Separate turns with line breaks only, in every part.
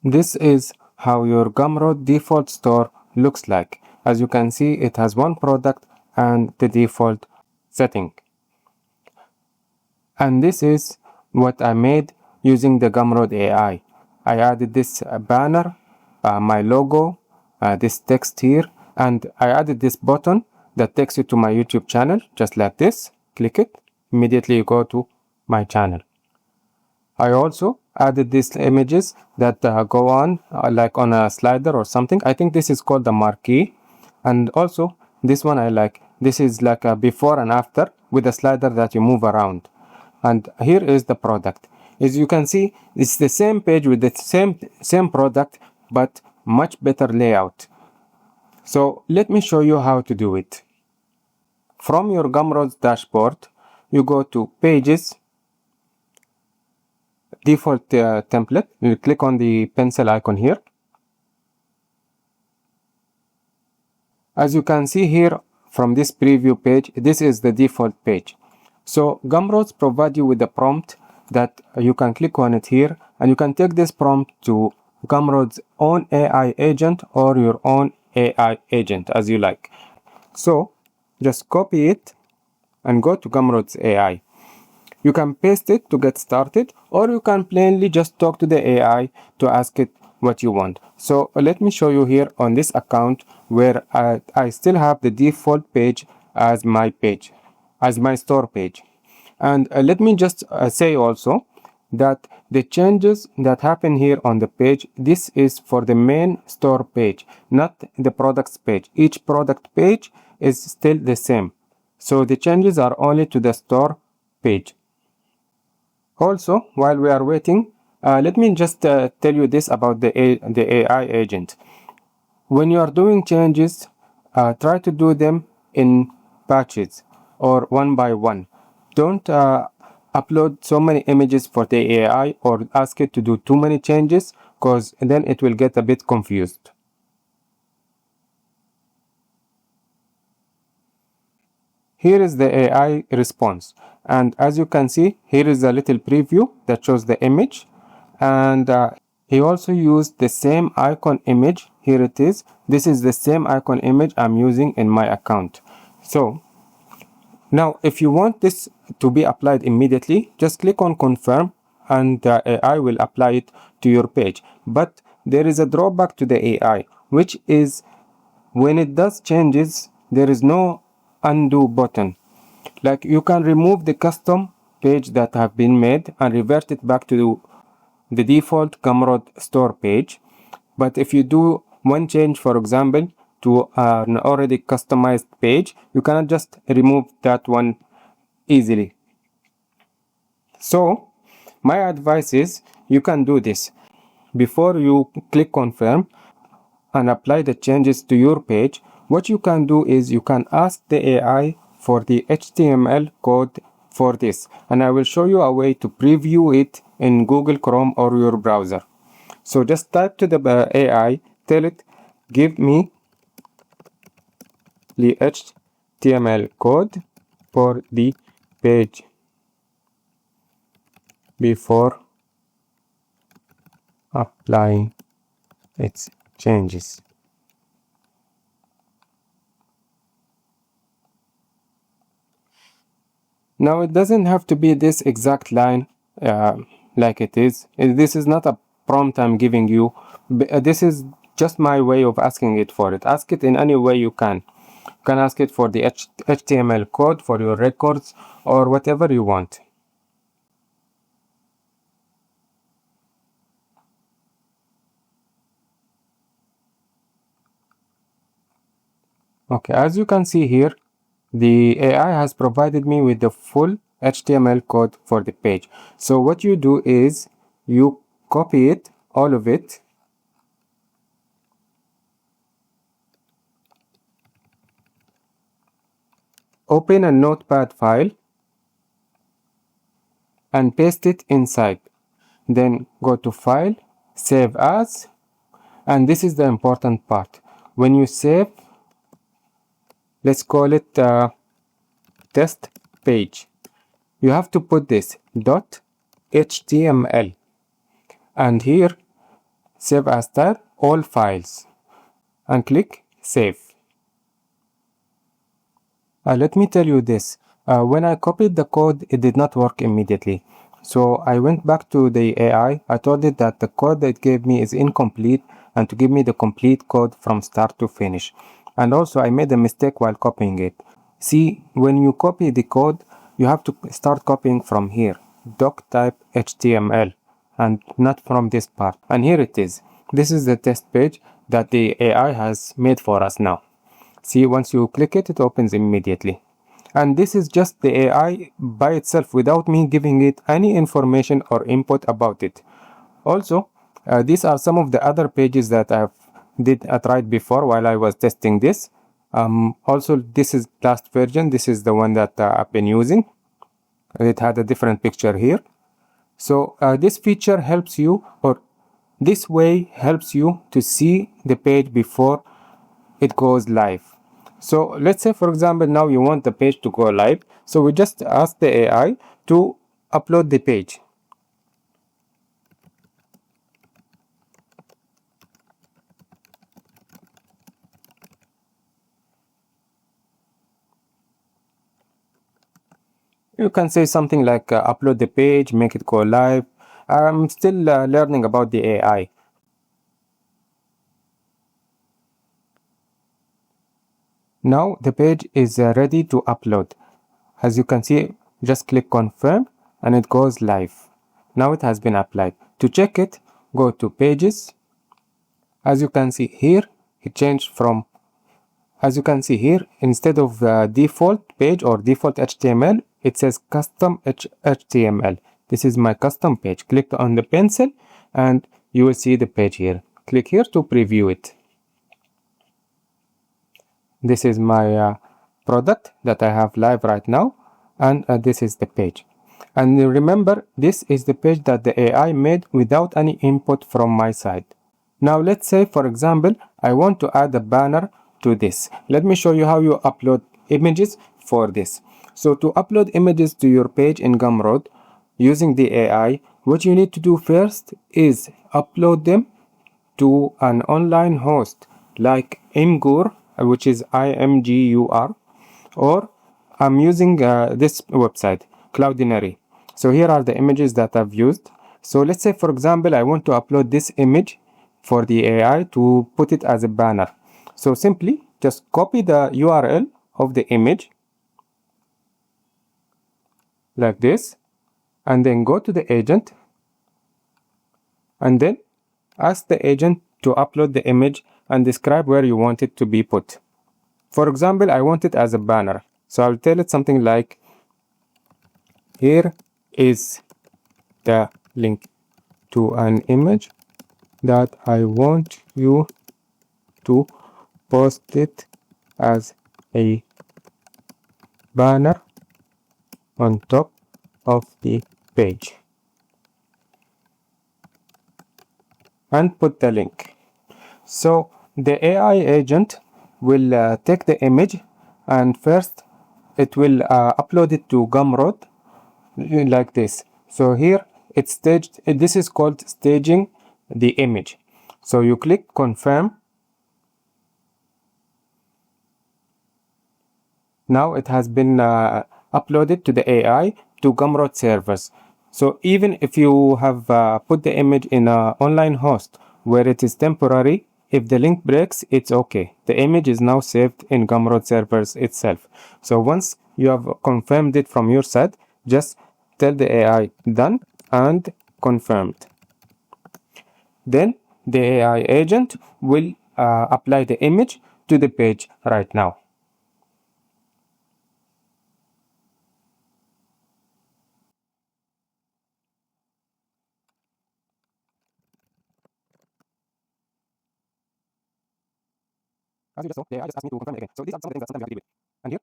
This is how your Gumroad default store looks like. As you can see, it has one product and the default setting. And this is what I made using the Gumroad AI. I added this banner, my logo, this text here, and I added this button that takes you to my YouTube channel, just like this. Click it, immediately you go to my channel. I also added these images that go on like on a slider or something. I think this is called the marquee. And also this one I like. This is like a before and after with a slider that you move around. And here is the product. As you can see, it's the same page with the same product, but much better layout. So let me show you how to do it. From your Gumroad's dashboard, you go to Pages, Default Template. You click on the pencil icon here. As you can see here from this preview page, this is the default page. So Gumroad provides you with a prompt that you can click on it here, and you can take this prompt to Gumroad's own AI agent or your own AI agent as you like. So just copy it and go to Gumroad's AI. You can paste it to get started, or you can plainly just talk to the AI to ask it what you want. So let me show you here on this account where I still have the default page as my page, as my store page. And let me just say also that the changes that happen here on the page, this is for the main store page, not the products page. Each product page is still the same. So the changes are only to the store page. Also, while we are waiting, let me just tell you this about the AI agent. When you are doing changes, try to do them in batches or one by one. Don't upload so many images for the AI or ask it to do too many changes, because then it will get a bit confused. Here is the AI response, and as you can see, here is a little preview that shows the image, and he also used the same icon image. Here it is. This is the same icon image I'm using in my account. So now if you want this to be applied immediately, just click on confirm and the AI will apply it to your page. But there is a drawback to the AI, which is when it does changes, there is no undo button. Like you can remove the custom page that have been made and revert it back to the default Gumroad store page. But if you do one change, for example, to an already customized page, you cannot just remove that one easily. So my advice is you can do this before you click confirm and apply the changes to your page. What you can do is you can ask the AI for the HTML code for this, and I will show you a way to preview it in Google Chrome or your browser. So just type to the AI, tell it, give me the HTML code for the page before applying its changes. Now it doesn't have to be this exact line like it is. This is not a prompt I'm giving you. This is just my way of asking it for it. Ask it in any way you can. You can ask it for the HTML code for your records or whatever you want. Okay, as you can see here, the AI has provided me with the full HTML code for the page. So what you do is you copy it, all of it, open a notepad file and paste it inside. Then go to File, Save As, and this is the important part. When you save, let's call it test page. You have to put this .html, and here save as tar all files and click save. Let me tell you this. When I copied the code, it did not work immediately. So I went back to the AI. I told it that the code that it gave me is incomplete and to give me the complete code from start to finish. And also I made a mistake while copying it. See, when you copy the code, you have to start copying from here, doc type HTML, and not from this part. And here it is. This is the test page that the AI has made for us now. See, once you click it, it opens immediately. And this is just the AI by itself without me giving it any information or input about it. Also, these are some of the other pages that I've tried before while I was testing this. Also, this is last version. This is the one that I've been using. It had a different picture here. So this feature helps you, or this way helps you to see the page before it goes live. So let's say, for example, now you want the page to go live. So we just ask the AI to upload the page. You can say something like upload the page, make it go live. I'm still learning about the AI. Now the page is ready to upload. As you can see, just click confirm and it goes live. Now it has been applied. To check it, go to pages. As you can see here, it changed from, as you can see here, instead of default page or default HTML, it says custom HTML. This is my custom page. Click on the pencil and you will see the page here. Click here to preview it. This is my product that I have live right now, and this is the page. And remember, this is the page that the AI made without any input from my side. Now let's say, for example, I want to add a banner to this. Let me show you how you upload images for this. So to upload images to your page in Gumroad using the AI, what you need to do first is upload them to an online host like Imgur, which is IMGUR, or I'm using this website, Cloudinary. So here are the images that I've used. So let's say, for example, I want to upload this image for the AI to put it as a banner. So simply just copy the URL of the image like this, and then go to the agent and then ask the agent to upload the image and describe where you want it to be put. For example, I want it as a banner. So I'll tell it something like, here is the link to an image that I want you to post it as a banner on top of the page. And put the link. So the AI agent will take the image and first it will upload it to Gumroad like this. So here it's staged. This is called staging the image. So you click confirm. Now it has been uploaded to the AI to Gumroad servers. So even if you have put the image in an online host where it is temporary, if the link breaks, it's okay. The image is now saved in Gumroad servers itself. So once you have confirmed it from your side, just tell the AI done and confirmed. Then the AI agent will apply the image to the page right now. As you just saw, the AI just asked me to confirm it again. So these are some of the things that sometimes you have to deal with. And here,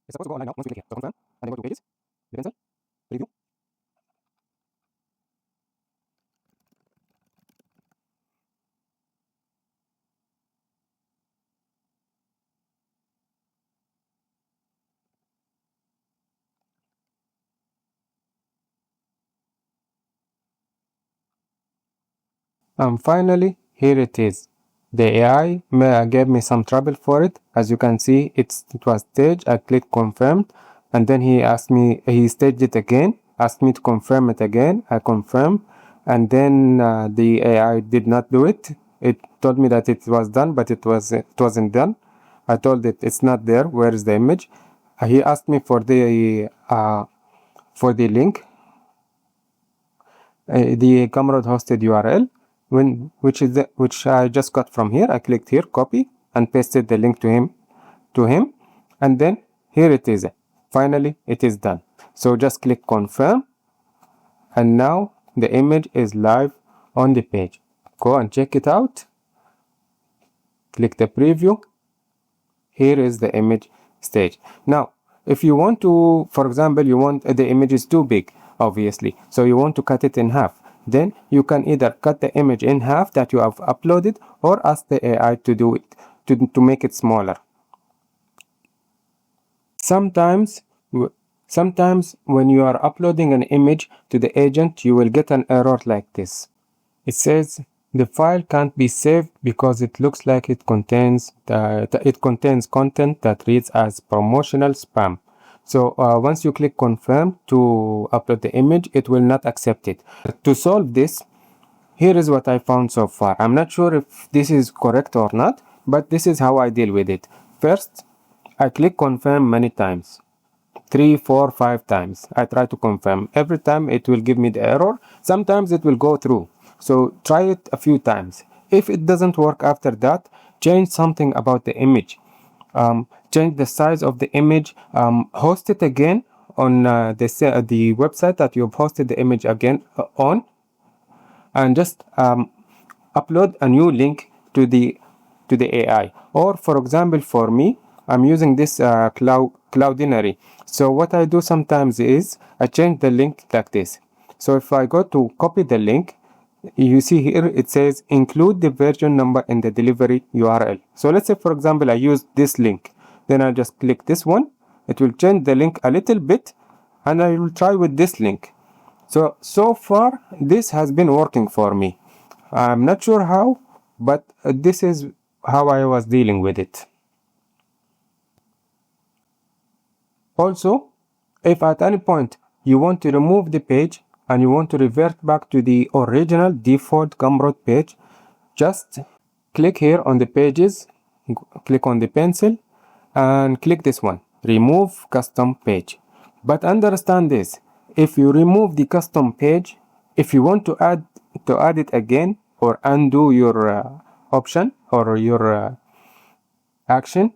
it's supposed to go online now once we click here. So confirm, and then go to pages, the pencil, preview. And finally, here it is. The AI gave me some trouble for it. As you can see, it was staged. I click confirmed, and then he staged it again, asked me to confirm it again. I confirmed, and then the AI did not do it. It told me that it was done, but it wasn't done. I told it it's not there. Where is the image? He asked me for the link, the Gumroad hosted URL, which I just got from here. I clicked here, copy, and pasted the link to him, and then here it is. Finally, it is done. So just click confirm, and now the image is live on the page. Go and check it out. Click the preview. Here is the image stage. Now, if you want to, for example, you want the image is too big, obviously, so you want to cut it in half, then you can either cut the image in half that you have uploaded, or ask the AI to do it, to make it smaller. Sometimes when you are uploading an image to the agent, you will get an error like this. It says the file can't be saved because it looks like it contains content that reads as promotional spam. So once you click confirm to upload the image, it will not accept it. To solve this, here is what I found so far. I'm not sure if this is correct or not, but this is how I deal with it. First, I click confirm many times. 3, 4, 5 times. I try to confirm. Every time it will give me the error. Sometimes it will go through. So try it a few times. If it doesn't work after that, change something about the image. Change the size of the image. Host it again on the website that you've hosted the image again on, and just upload a new link to the AI. Or for example, for me, I'm using this Cloudinary. So what I do sometimes is I change the link like this. So if I go to copy the link, you see here it says include the version number in the delivery URL. So let's say, for example, I use this link. Then I just click this one. It will change the link a little bit, and I will try with this link. So far this has been working for me. I'm not sure how, but this is how I was dealing with it. Also, if at any point you want to remove the page and you want to revert back to the original default Gumroad page, just click here on the pages, click on the pencil, and click this one, remove custom page. But understand this, if you remove the custom page, if you want to add it again or undo your option or your action,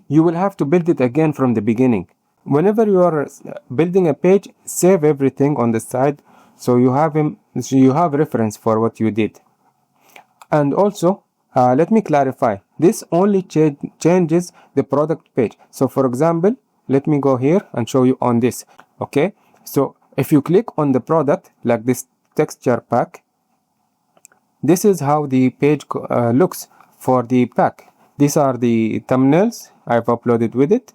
you will have to build it again from the beginning. Whenever you are building a page, save everything on the side so you have reference for what you did. And also, let me clarify, this only changes the product page. So for example, let me go here and show you on this. Okay, so if you click on the product, like this texture pack, this is how the page looks for the pack. These are the thumbnails I've uploaded with it,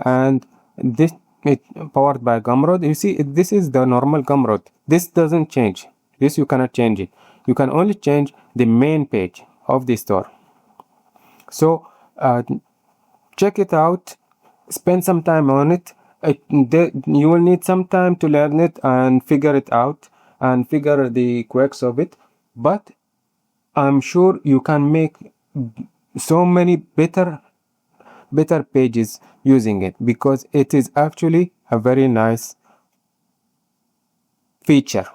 and this is powered by Gumroad. You see, this is the normal Gumroad. This doesn't change. This you cannot change it. You can only change the main page of the store. So check it out. Spend some time on it. You will need some time to learn it and figure it out and figure the quirks of it. But I'm sure you can make so many better pages using it, because it is actually a very nice feature.